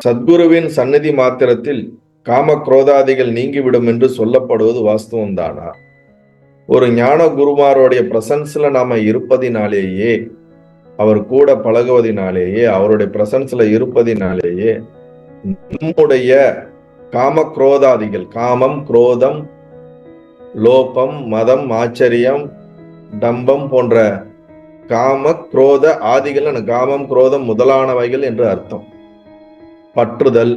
சத்குருவின் சந்நிதி மாத்திரத்தில் காம குரோதாதிகள் நீங்கிவிடும் என்று சொல்லப்படுவது வாஸ்தவம் தானா? ஒரு ஞான குருமாரோடைய பிரசன்ஸ்ல நாம இருப்பதினாலேயே, அவர் கூட பழகுவதினாலேயே, அவருடைய பிரசன்ஸ்ல இருப்பதினாலேயே நம்முடைய காம குரோதாதிகள், காமம், குரோதம், லோபம், மதம், ஆச்சரியம், டம்பம் போன்ற காம குரோத ஆதிகள், காமம் குரோதம் முதலானவைகள் என்று அர்த்தம். பற்றுதல்,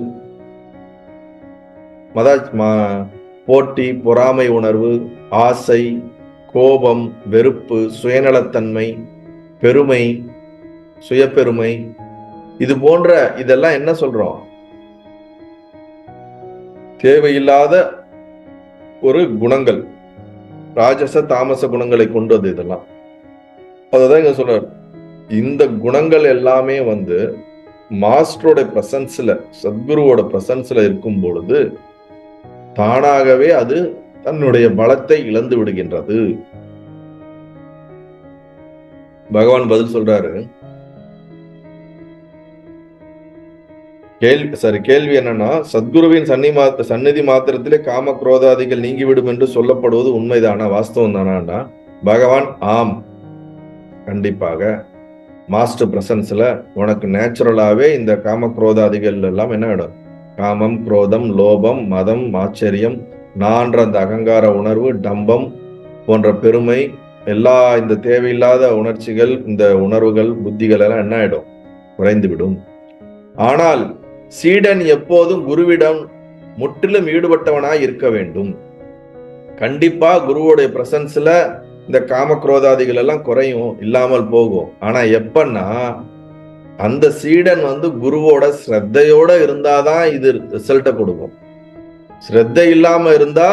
போட்டி, பொறாமை உணர்வு, ஆசை, கோபம், வெறுப்பு, சுயநலத்தன்மை, பெருமை, சுயப்பெருமை, இது போன்ற இதெல்லாம் என்ன சொல்றோம்? தேவையில்லாத ஒரு குணங்கள், ராஜச தாமச குணங்களை கொண்டது இதெல்லாம். அதுதான் இங்க சொல்றாரு. இந்த குணங்கள் எல்லாமே மாஸ்டரோட பிரசன்ஸ்ல, சத்குருவோட பிரசன்ஸ்ல இருக்கும் பொழுது தானாகவே அது தன்னுடைய பலத்தை இழந்து விடுகின்றது. பகவான் பதில் சொல்றாரு. கேள்வி என்னன்னா, சத்குருவின் சந்நிதி மாத்திரத்திலே காம குரோதாதிகள் நீங்கிவிடும் என்று சொல்லப்படுவது உண்மைதானா, வாஸ்தவம் தானா? பகவான், ஆம், கண்டிப்பாக மாஸ்டர் பிரசன்ஸ்ல உனக்கு நேச்சுரலாவே இந்த காம குரோதாதிகள் எல்லாம் என்ன ஆயிடும்? காமம், குரோதம், லோபம், மதம், ஆச்சரியம், நான்ற அந்த அகங்கார உணர்வு, டம்பம் போன்ற பெருமை, எல்லா இந்த தேவையில்லாத உணர்ச்சிகள், இந்த உணர்வுகள், புத்திகள் எல்லாம் என்ன ஆயிடும்? குறைந்துவிடும். ஆனால் சீடன் எப்போதும் குருவிடம் முற்றிலும் ஈடுபட்டவனாய் இருக்க வேண்டும். கண்டிப்பா குருவோடைய பிரசன்ஸ்ல இந்த காம குரோதாதிகள் எல்லாம் குறையும், இல்லாமல் போகும். ஆனா எப்பன்னா, அந்த சீடன் குருவோட ஸ்ரத்தையோட இருந்தாதான் இது ரிசல்ட்டை கொடுக்கும். ஸ்ரத்தை இல்லாம இருந்தா,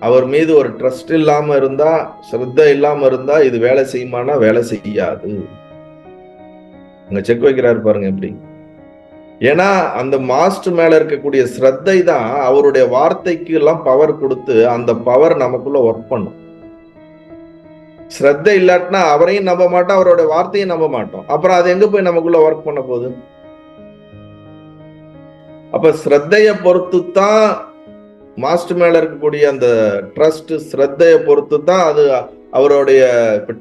அவர் மீது ஒரு ட்ரஸ்ட் இல்லாம இருந்தா, ஸ்ரத்தை இல்லாம இருந்தா இது வேலை செய்யுமானா வேலை செய்யாது. அங்க செக் வைக்கிறாரு பாருங்க எப்படி. ஏன்னா அந்த மாஸ்டர் மேல இருக்கக்கூடிய ஸ்ரத்தை தான் அவருடைய வார்த்தைக்கு எல்லாம் பவர் கொடுத்து அந்த பவர் நமக்குள்ள ஒர்க் பண்ணும். ஸ்ரத்தை இல்லாட்டினா அவரையும் நம்ப மாட்டோம், அவரோட வார்த்தையும் நம்ப மாட்டோம். அப்புறம் அது எங்க போய் நமக்குள்ள ஒர்க் பண்ண போகுது? அப்ப ஸ்ரத்தைய பொறுத்து தான், மாஸ்டர் மேல இருக்கக்கூடிய அந்த ட்ரஸ்ட், ஸ்ரத்தைய பொறுத்து தான் அது அவருடைய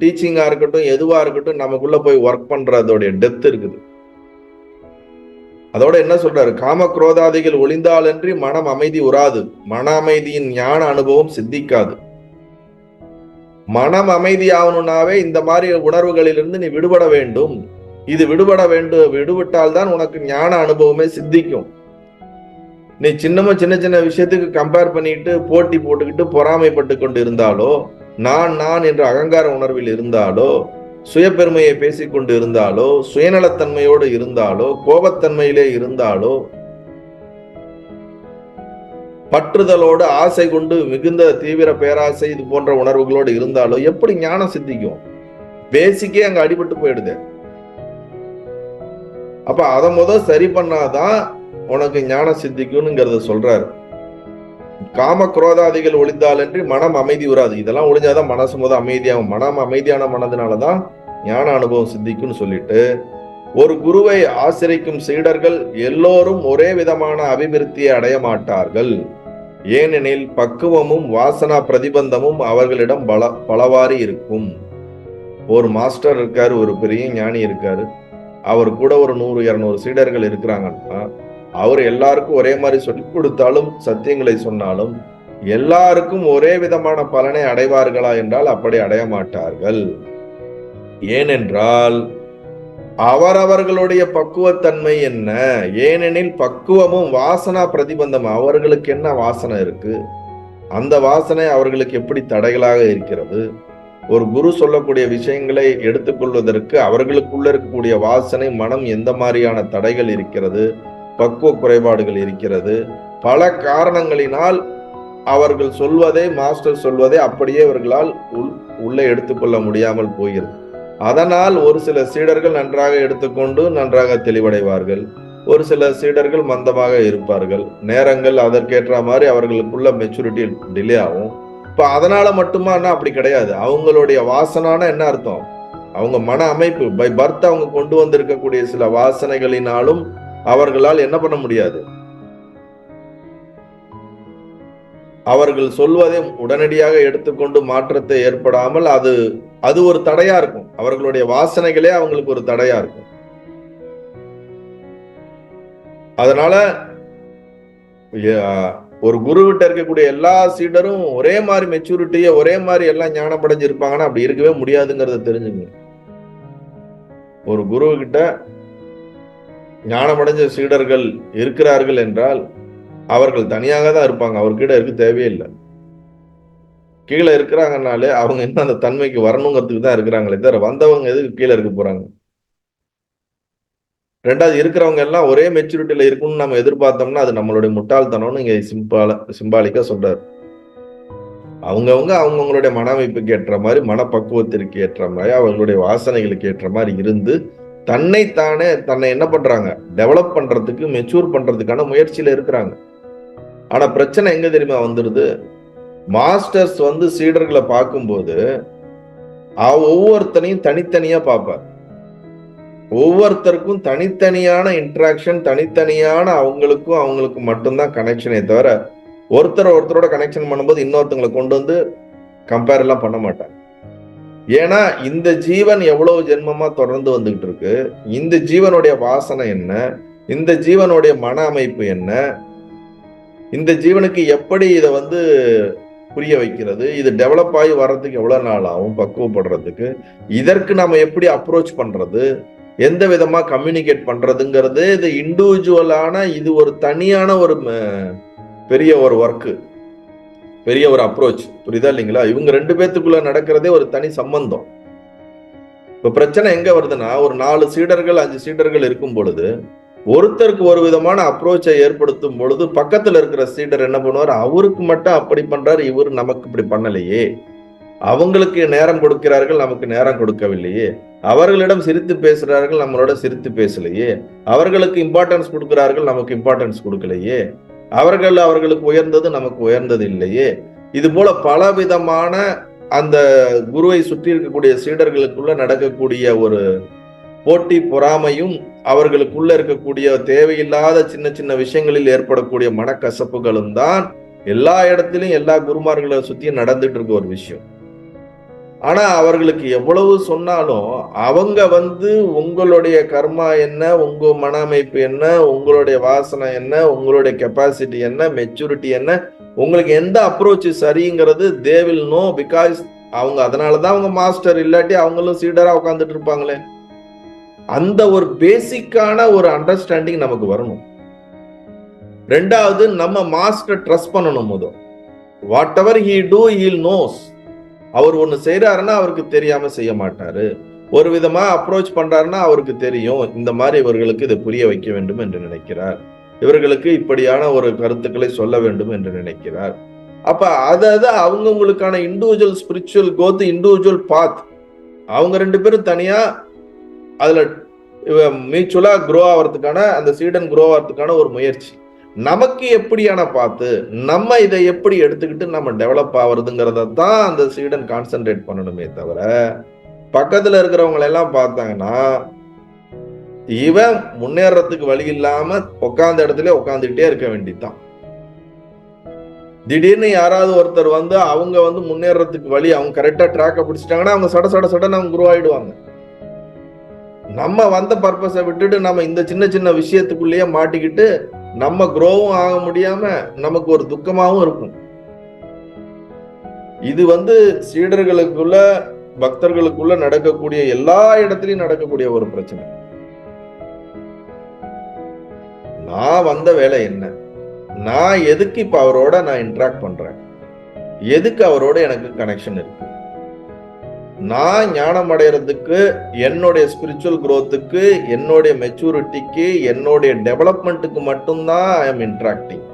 டீச்சிங்கா இருக்கட்டும், எதுவா இருக்கட்டும், நமக்குள்ள போய் ஒர்க் பண்றதோடைய டெப்த் இருக்குது. அதோட என்ன சொல்றாரு? காம குரோதாதிகள் ஒளிந்தாலன்றி மனம் அமைதி உறாது, மன அமைதியின் ஞான அனுபவம் சித்திக்காது. மனம் அமைதி ஆகணும்னாவே இந்த மாதிரி உணர்வுகளிலிருந்து நீ விடுபட வேண்டும். இது விடுபட்டால் தான் உனக்கு ஞான அனுபவமே சித்திக்கும். நீ சின்ன சின்ன விஷயத்துக்கு கம்பேர் பண்ணிட்டு, போட்டி போட்டுக்கிட்டு, பொறாமைப்பட்டு கொண்டு இருந்தாலோ, நான் என்ற அகங்கார உணர்வில் இருந்தாலோ, சுயப்பெருமையை பேசிக்கொண்டு இருந்தாலோ, சுயநலத்தன்மையோடு இருந்தாலோ, கோபத்தன்மையிலே இருந்தாலோ, பற்றுதலோடு ஆசை கொண்டு மிகுந்த தீவிர பேராசை இது போன்ற உணர்வுகளோடு இருந்தாலும் எப்படி ஞானம் சித்திக்கும்? பேசிக்கே அங்க அடிபட்டு போயிடுது. அப்ப அதை சரி பண்ணாதான் உனக்கு ஞானம் சித்திக்கும்ங்கிறத சொல்றாரு. காம குரோதாதிகள் ஒளிந்தாலன்றி மனம் அமைதி உறாது. இதெல்லாம் ஒளிஞ்சாதான் மனசு அமைதியாகும். மனம் அமைதியான மனதினாலதான் ஞான அனுபவம் சித்திக்கும்னு சொல்லிட்டு, ஒரு குருவை ஆசிரிக்கும் சீடர்கள் எல்லோரும் ஒரே விதமான அபிவிருத்தியை அடைய மாட்டார்கள். ஏனெனில் பக்குவமும் வாசனா பிரதிபந்தமும் அவர்களிடம் பலவாரி இருக்கும். ஒரு மாஸ்டர் இருக்காரு, ஒரு பெரிய ஞானி இருக்காரு, அவர் கூட ஒரு 100-200 சீடர்கள் இருக்கிறாங்கன்னா, அவர் எல்லாருக்கும் ஒரே மாதிரி சொல்லிக் கொடுத்தாலும், சத்தியங்களை சொன்னாலும், எல்லாருக்கும் ஒரே விதமான பலனை அடைவார்களா என்றால் அப்படி அடைய மாட்டார்கள். ஏனென்றால் அவரவர்களுடைய பக்குவத்தன்மை என்ன? ஏனெனில் பக்குவமும் வாசனா பிரதிபந்தம், அவர்களுக்கு என்ன வாசனை இருக்கு, அந்த வாசனை அவர்களுக்கு எப்படி தடைகளாக இருக்கிறது. ஒரு குரு சொல்லக்கூடிய விஷயங்களை எடுத்துக்கொள்வதற்கு அவர்களுக்குள்ள இருக்கக்கூடிய வாசனை, மனம் எந்த மாதிரியான தடைகள் இருக்கிறது, பக்குவ குறைபாடுகள் இருக்கிறது, பல காரணங்களினால் அவர்கள் சொல்வதை, மாஸ்டர் சொல்வதை அப்படியே அவர்களால் உள்ளே எடுத்துக்கொள்ள முடியாமல் போகிறது. அதனால் ஒரு சில சீடர்கள் நன்றாக எடுத்துக்கொண்டு நன்றாக தெளிவடைவார்கள், ஒரு சில சீடர்கள் மந்தமாக இருப்பார்கள். நேரங்கள் அதற்கேற்ற மாதிரி அவர்களுக்குள்ள மெச்சூரிட்டி டிலே ஆகும். இப்ப அதனால மட்டுமா? அப்படி கிடையாது. அவங்களுடைய வாசனான என்ன அர்த்தம்? அவங்க மன அமைப்பு, பை பர்த் அவங்க கொண்டு வந்திருக்கக்கூடிய சில வாசனைகளினாலும் அவர்களால் என்ன பண்ண முடியாது. அவர்கள் சொல்வதை உடனடியாக எடுத்துக்கொண்டு மாற்றத்தை ஏற்படாமல் அது ஒரு தடையா இருக்கும். அவர்களுடைய வாசனைகளே அவங்களுக்கு ஒரு தடையா இருக்கும். அதனால ஒரு குரு கிட்ட இருக்கக்கூடிய எல்லா சீடரும் ஒரே மாதிரி மெச்சூரிட்டிய ஒரே மாதிரி எல்லாம் ஞானப்படைஞ்சு இருப்பாங்கன்னா அப்படி இருக்கவே முடியாதுங்கிறத தெரிஞ்சுங்க. ஒரு குரு கிட்ட ஞானமடைஞ்ச சீடர்கள் இருக்கிறார்கள் என்றால் அவர்கள் தனியாக தான் இருப்பாங்க. அவர்கிட்ட இருக்க தேவையில்லை. கீழே இருக்கிறாங்கனாலே அவங்க என்ன அந்த தன்மைக்கு வரணுங்கிறதுக்கு தான் இருக்கிறாங்களே தவிர வந்தவங்க எதுக்கு கீழே இருக்க போறாங்க. ரெண்டாவது, இருக்கிறவங்க எல்லாம் ஒரே மெச்சூரிட்டியில இருக்கும்னு நம்ம எதிர்பார்த்தோம்னா அது நம்மளுடைய முட்டாள்தனம்னு இங்க சிம்பாலிக்கா சொல்றாரு. அவங்கவுங்களுடைய மன அமைப்புக்கு ஏற்ற மாதிரி, மனப்பக்குவத்திற்கு ஏற்ற மாதிரி, அவர்களுடைய வாசனைகளுக்கு ஏற்ற மாதிரி இருந்து தன்னை என்ன பண்றாங்க, டெவலப் பண்றதுக்கு, மெச்சூர் பண்றதுக்கான முயற்சியில இருக்கிறாங்க. ஆனா பிரச்சனை எங்க தெரியுமா வந்துருது, மாஸ்டர்ஸ் சீடர்களை பார்க்கும்போது ஒவ்வொருத்தனையும் தனித்தனியா பார்ப்பார். ஒவ்வொருத்தருக்கும் தனித்தனியான இன்டராக்ஷன், தனித்தனியான அவங்களுக்கு மட்டும்தான் கனெக்ஷனே தவிர ஒருத்தரோட கனெக்ஷன் பண்ணும்போது இன்னொருத்தங்களை கொண்டு வந்து கம்பேர் எல்லாம் பண்ண மாட்டாங்க. ஏன்னா இந்த ஜீவன் எவ்வளவு ஜென்மமா தொடர்ந்து வந்துகிட்டு இருக்கு, இந்த ஜீவனுடைய வாசனை என்ன, இந்த ஜீவனுடைய மன அமைப்பு என்ன, இந்த ஜீவனுக்கு எப்படி இதை புரிய வைக்கிறது, இது டெவலப் ஆகி வர்றதுக்கு எவ்வளவு நாள் ஆகும் பக்குவப்படுறதுக்கு, இதற்கு நாம எப்படி அப்ரோச் பண்றது, எந்த விதமா கம்யூனிகேட் பண்றதுங்கிறது, இது இண்டிவிஜுவலான, இது ஒரு தனியான ஒரு பெரிய ஒரு ஒர்க்கு, பெரிய ஒரு அப்ரோச். புரியுதா இல்லைங்களா? இவங்க 2 பேத்துக்குள்ள நடக்கிறதே ஒரு தனி சம்பந்தம். இப்ப பிரச்சனை எங்க வருதுன்னா, ஒரு 4 சீடர்கள் 5 சீடர்கள் இருக்கும் பொழுது ஒருத்தருக்கு ஒரு விதமான அப்ரோச்சை ஏற்படுத்தும் பொழுது பக்கத்துல இருக்கிற சீடர் என்ன பண்ணுவார், அவருக்கு மட்டும் அப்படி பண்றாரு, இவரு நமக்கு இப்படி பண்ணலையே, அவங்களுக்கு நேரம் கொடுக்கிறார்கள், நமக்கு நேரம் கொடுக்கவில்லையே, அவர்களிடம் சிரித்து பேசுறார்கள், நம்மளோட சிரித்து பேசலையே, அவர்களுக்கு இம்பார்ட்டன்ஸ் கொடுக்கிறார்கள், நமக்கு இம்பார்ட்டன்ஸ் கொடுக்கலையே, அவர்களுக்கு உயர்ந்தது, நமக்கு உயர்ந்தது இல்லையே. இது போல பல விதமான அந்த குருவை சுற்றி இருக்கக்கூடிய சீடர்களுக்குள்ள நடக்கக்கூடிய ஒரு போட்டி, பொறாமையும், அவர்களுக்குள்ள இருக்கக்கூடிய தேவையில்லாத சின்ன சின்ன விஷயங்களில் ஏற்படக்கூடிய மனக்கசப்புகளும் தான் எல்லா இடத்திலும் எல்லா குருமார்களை சுத்தியும் நடந்துட்டு இருக்க ஒரு விஷயம். ஆனா அவர்களுக்கு எவ்வளவு சொன்னாலும் அவங்க உங்களுடைய கர்மா என்ன, உங்க மன அமைப்பு என்ன, உங்களுடைய வாசனை என்ன, உங்களுடைய கெப்பாசிட்டி என்ன, மெச்சூரிட்டி என்ன, உங்களுக்கு எந்த அப்ரோச் சரிங்கிறது they will know, பிகாஸ் அதனாலதான் அவங்க மாஸ்டர், இல்லாட்டி அவங்களும் சீடரா உட்கார்ந்துட்டு இருப்பாங்களே. அந்த ஒரு பேசிக்கான ஒரு அண்டர்ஸ்டாண்டிங் நமக்கு வரணும். ரெண்டாவது, நம்ம மாஸ்டர் ட்ரஸ்ட் பண்ணணும். முதல் what ever he do he'll knows. அவர் ஒண்ணு செய்யறாருன்னா அவருக்கு தெரியாம செய்ய மாட்டாரு. ஒரு விதமா அப்ரோச் பண்றாருன்னா அவருக்கு தெரியும், இந்த மாதிரி இவர்களுக்கு இதை புரிய வைக்க வேண்டும் என்று நினைக்கிறார், இவர்களுக்கு இப்படியான ஒரு கருத்துக்களை சொல்ல வேண்டும் என்று நினைக்கிறார். அப்ப அதாவது அவங்களுக்கான இண்டிவிஜுவல் ஸ்பிரிச்சுவல் கோத், இண்டிவிஜுவல் பாத், அவங்க 2 பேரும் தனியா அதுல மியூச்சுவலா க்ரோ ஆகிறதுக்கான, அந்த சீடன் க்ரோ ஆகிறதுக்கான ஒரு முயற்சி. நமக்கு எப்படியான பார்த்து நம்ம இதை எப்படி எடுத்துக்கிட்டு நம்ம டெவலப் ஆகுறதுங்கிறத தான் அந்த சீடன் கான்சென்ட்ரேட் பண்ணணுமே தவிர, பக்கத்துல இருக்கிறவங்க எல்லாம் பார்த்தாங்கன்னா இவன் முன்னேறதுக்கு வழி இல்லாம உட்கார்ந்த இடத்துல உட்காந்துக்கிட்டே இருக்க வேண்டியதுதான். திடீர்னு யாராவது ஒருத்தர் அவங்க முன்னேறதுக்கு வழி, அவங்க கரெக்டா ட்ராக்கை பிடிச்சிட்டாங்கன்னா அவங்க சடன்னு அவங்க குரோ ஆயிடுவாங்க. நம்ம வந்த பர்பஸை விட்டுட்டு நம்ம இந்த சின்ன சின்ன விஷயத்துக்குள்ளேயே மாட்டிக்கிட்டு நம்ம குரோவும் ஆக முடியாம நமக்கு ஒரு துக்கமாவும் இருக்கும். இது சீடர்களுக்குள்ள, பக்தர்களுக்குள்ள நடக்கக்கூடிய, எல்லா இடத்துலயும் நடக்கக்கூடிய ஒரு பிரச்சனை. நான் வந்த வேலை என்ன, நான் எதுக்கு இப்ப அவரோட நான் இன்டராக்ட் பண்றேன், எதுக்கு அவரோட எனக்கு கனெக்ஷன் இருக்கு, நான் ஞானம் அடைகிறதுக்கு, என்னுடைய ஸ்பிரிச்சுவல் குரோத்துக்கு, என்னுடைய மெச்சூரிட்டிக்கு, என்னுடைய டெவலப்மெண்ட்டுக்கு மட்டும்தான் ஐ எம் இன்டராக்டிங்.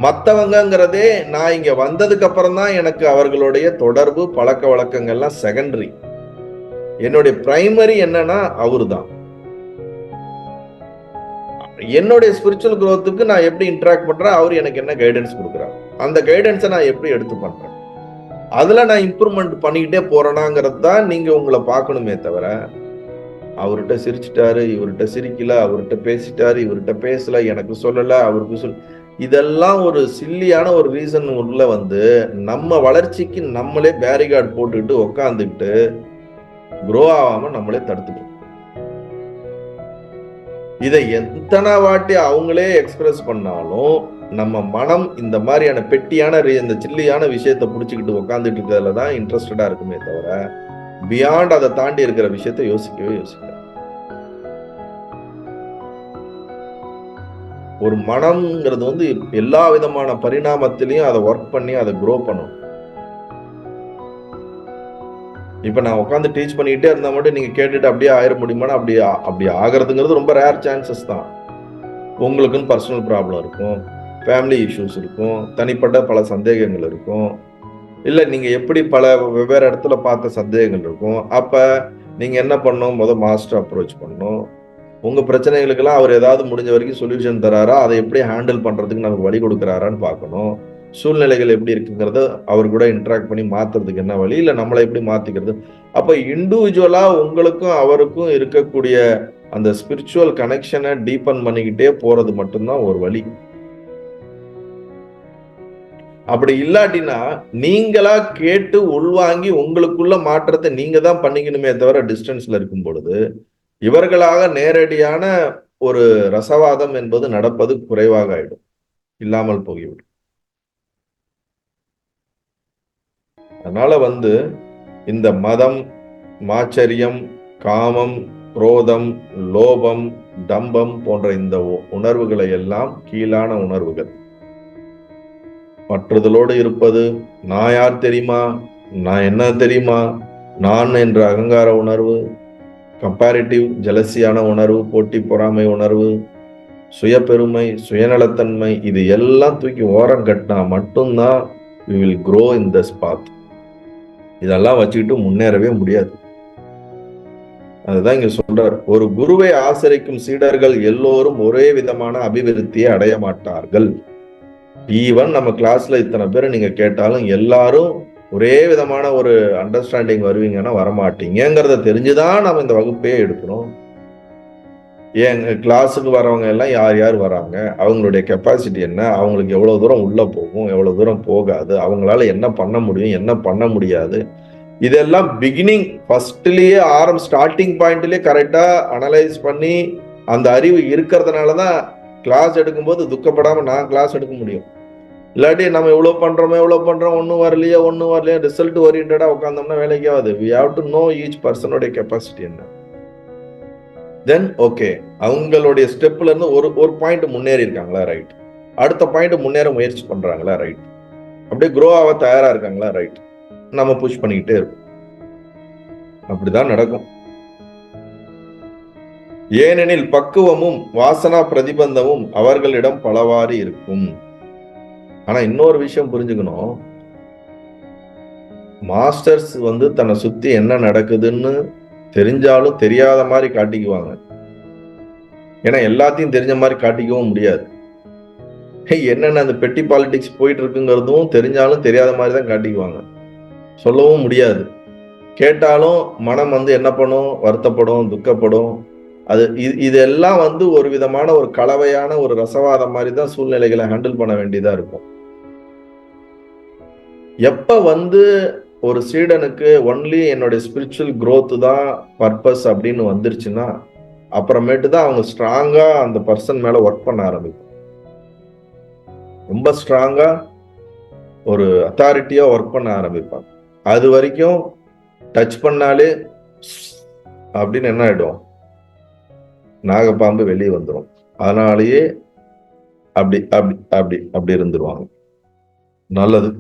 மற்றவங்கிறதே நான் இங்க வந்ததுக்கு அப்புறம் தான் எனக்கு அவர்களுடைய தொடர்பு, பழக்க வழக்கங்கள்லாம் செகண்டரி. என்னுடைய பிரைமரி என்னன்னா அவரு தான். என்னுடைய ஸ்பிரிச்சுவல் குரோத்துக்கு நான் எப்படி இன்டராக்ட் பண்றேன், அவர் எனக்கு என்ன கைடன்ஸ் கொடுக்குறாரு, அந்த கைடன்ஸை நான் எப்படி எடுத்து பண்றேன், அதுல நான் இம்ப்ரூவ்மெண்ட் பண்ணிக்கிட்டே போறேனாங்கிறது தான் நீங்க உங்களை பார்க்கணுமே தவிர, அவர்கிட்ட சிரிச்சிட்டாரு, இவர்கிட்ட சிரிக்கல, அவர்கிட்ட பேசிட்டாரு, இவர்கிட்ட பேசல, எனக்கு சொல்லல, அவருக்கு இதெல்லாம் ஒரு சில்லியான ஒரு ரீசன் உள்ள வந்து நம்ம வளர்ச்சிக்கு நம்மளே பேரிகார்டு போட்டுக்கிட்டு உக்காந்துக்கிட்டு குரோ ஆகாம நம்மளே தடுத்துக்கணும். இதை எத்தனை வாட்டி அவங்களே எக்ஸ்பிரஸ் பண்ணாலும் நம்ம மனம் இந்த மாதிரியான பெட்டியான இந்த சில்லியான விஷயத்தை புடிச்சுக்கிட்டு உட்காந்துட்டு இருக்கிறதுல தான் இன்ட்ரெஸ்டடா இருக்குமே தவிர பியாண்ட் அதை தாண்டி இருக்கிற விஷயத்தை யோசிக்கவே யோசிக்க. ஒரு மனம்ங்கிறது வந்து எல்லா விதமான பரிணாமத்திலையும் அதை ஒர்க் பண்ணி அதை குரோ பண்ணணும். இப்ப நான் உட்காந்து டீச் பண்ணிக்கிட்டே இருந்தா மட்டும் நீங்க கேட்டுட்டு அப்படியே ஆயிட முடியுமானா அப்படி ஆகிறதுங்கிறது ரொம்ப ரேர் சான்சஸ் தான். உங்களுக்குன்னு பர்சனல் ப்ராப்ளம் இருக்கும், ஃபேமிலி இஷ்யூஸ் இருக்கும், தனிப்பட்ட பல சந்தேகங்கள் இருக்கும், இல்ல நீங்க எப்படி பல வெவ்வேறு இடத்துல பார்த்த சந்தேகங்கள் இருக்கும். அப்ப நீங்க என்ன பண்ணணும்? மாஸ்டர் அப்ரோச் பண்ணணும். உங்க பிரச்சனைகளுக்கெல்லாம் அவர் ஏதாவது முடிஞ்ச வரைக்கும் சொல்யூஷன் தராரா, அதை எப்படி ஹேண்டில் பண்றதுக்கு நமக்கு வழி கொடுக்குறாரான்னு பார்க்கணும். சூழ்நிலைகள் எப்படி இருக்குங்கிறத அவர் கூட இன்டராக்ட் பண்ணி மாத்துறதுக்கு என்ன வழி, இல்ல நம்மளை எப்படி மாத்திக்கிறது. அப்ப இண்டிவிஜுவலா உங்களுக்கும் அவருக்கும் இருக்கக்கூடிய அந்த ஸ்பிரிச்சுவல் கனெக்ஷனை டீப்பன் பண்ணிக்கிட்டே போறது மட்டும்தான் ஒரு வழி. அப்படி இல்லாட்டினா நீங்களா கேட்டு உள்வாங்கி உங்களுக்குள்ள மாற்றத்தை நீங்க தான் பண்ணிக்கணுமே தவிர டிஸ்டன்ஸ்ல இருக்கும் பொழுது இவர்களாக நேரடியான ஒரு ரசவாதம் என்பது நடப்பது குறைவாக ஆயிடும், இல்லாமல் போய்விடும். அதனால வந்து இந்த மதம், மாச்சரியம், காமம், குரோதம், லோபம், டம்பம் போன்ற இந்த உணர்வுகளை எல்லாம் கீழான உணர்வுகள். பற்றுதலோடு இருப்பது, நான் யார் தெரியுமா, நான் என்ன தெரியுமா, நான் என்ற அகங்கார உணர்வு, கம்பேரிட்டிவ் ஜெலசியான உணர்வு, போட்டி பொறாமை உணர்வு, சுய பெருமை, சுயநலத்தன்மை, இது எல்லாம் தூக்கி ஓரம் கட்டினா மட்டும்தான் we will grow in this path. இதெல்லாம் வச்சுக்கிட்டு முன்னேறவே முடியாது. அதுதான் இங்க சொல்றார். ஒரு குருவை ஆசிரிக்கும் சீடர்கள் எல்லோரும் ஒரே விதமான அபிவிருத்தியை அடைய மாட்டார்கள். ஈவன் நம்ம கிளாஸ்ல இத்தனை பேரை நீங்க கேட்டாலும் எல்லாரும் ஒரே விதமான ஒரு அண்டர்ஸ்டாண்டிங் வருவீங்கன்னா வரமாட்டீங்கிறத தெரிஞ்சுதான் நம்ம இந்த வகுப்பே எடுக்கணும். எங்க கிளாஸுக்கு வரவங்க எல்லாம் யார் யார் வராங்க, அவங்களுடைய கெப்பாசிட்டி என்ன, அவங்களுக்கு எவ்வளவு தூரம் உள்ள போகும், எவ்வளவு தூரம் போகாது, அவங்களால என்ன பண்ண முடியும், என்ன பண்ண முடியாது, இதெல்லாம் பிகினிங் ஃபர்ஸ்ட்லயே ஸ்டார்டிங் பாயிண்ட்லயே கரெக்டா அனலைஸ் பண்ணி அந்த அறிவு இருக்கிறதுனாலதான் கிளாஸ் எடுக்கும்போது துக்கப்படாம நான் கிளாஸ் எடுக்க முடியும். இல்லாட்டி நம்ம இவ்வளவு பண்றோம் ஒன்னும் வரலையே ரிசல்ட் ஓரியன்டா உட்காந்தோம்னா வேலைக்கே ஆகுது. we have to know each personோட கெப்பாசிட்டி என்ன. தென் ஓகே, அவங்களுடைய ஸ்டெப்ல இருந்து ஒரு பாயிண்ட் முன்னேறி இருக்காங்களா, ரைட். அடுத்த பாயிண்ட் முன்னேற முயற்சி பண்றாங்களா, ரைட். அப்படியே க்ரோ ஆக தயாரா இருக்காங்களா, ரைட். நம்ம புஷ் பண்ணிக்கிட்டே இருக்கும். அப்படிதான் நடக்கும். ஏனெனில் பக்குவமும் வாசனா பிரதிபந்தமும் அவர்களிடம் பலவாறு இருக்கும். ஆனா இன்னொரு விஷயம் புரிஞ்சுக்கணும், மாஸ்டர்ஸ் வந்து தன்னை சுத்தி என்ன நடக்குதுன்னு தெரிஞ்சாலும் தெரியாத மாதிரி காட்டிக்குவாங்க. ஏன்னா எல்லாத்தையும் தெரிஞ்ச மாதிரி காட்டிக்கவும் முடியாது. என்னென்ன அந்த பெட்டி பாலிடிக்ஸ் போயிட்டு இருக்குங்கிறதும் தெரிஞ்சாலும் தெரியாத மாதிரி தான் காட்டிக்குவாங்க, சொல்லவும் முடியாது. கேட்டாலும் மனம் வந்து என்ன பண்ணும், வருத்தப்படும், துக்கப்படும். அது இதெல்லாம் வந்து ஒரு விதமான ஒரு கலவையான ஒரு ரசவாதம் மாதிரி தான் சூழ்நிலைகளை ஹேண்டில் பண்ண வேண்டியதா இருக்கும். எப்ப வந்து ஒரு சீடனுக்கு ஒன்லி என்னுடைய ஸ்பிரிச்சுவல் growth தான் பர்பஸ் அப்படின்னு வந்துருச்சுன்னா அப்புறமேட்டு தான் அவங்க ஸ்ட்ராங்கா அந்த பர்சன் மேல ஒர்க் பண்ண ஆரம்பிக்கும். ரொம்ப ஸ்ட்ராங்கா ஒரு அத்தாரிட்டியா ஒர்க் பண்ண ஆரம்பிப்பாங்க. அது வரைக்கும் டச் பண்ணாலே அப்படின்னு என்ன ஆயிடும், நாகப்பாம்பு வெளியே வந்துடும். அதனாலேயே அப்படி அப்படி அப்படி அப்படி இருந்துருவாங்க. நல்லது.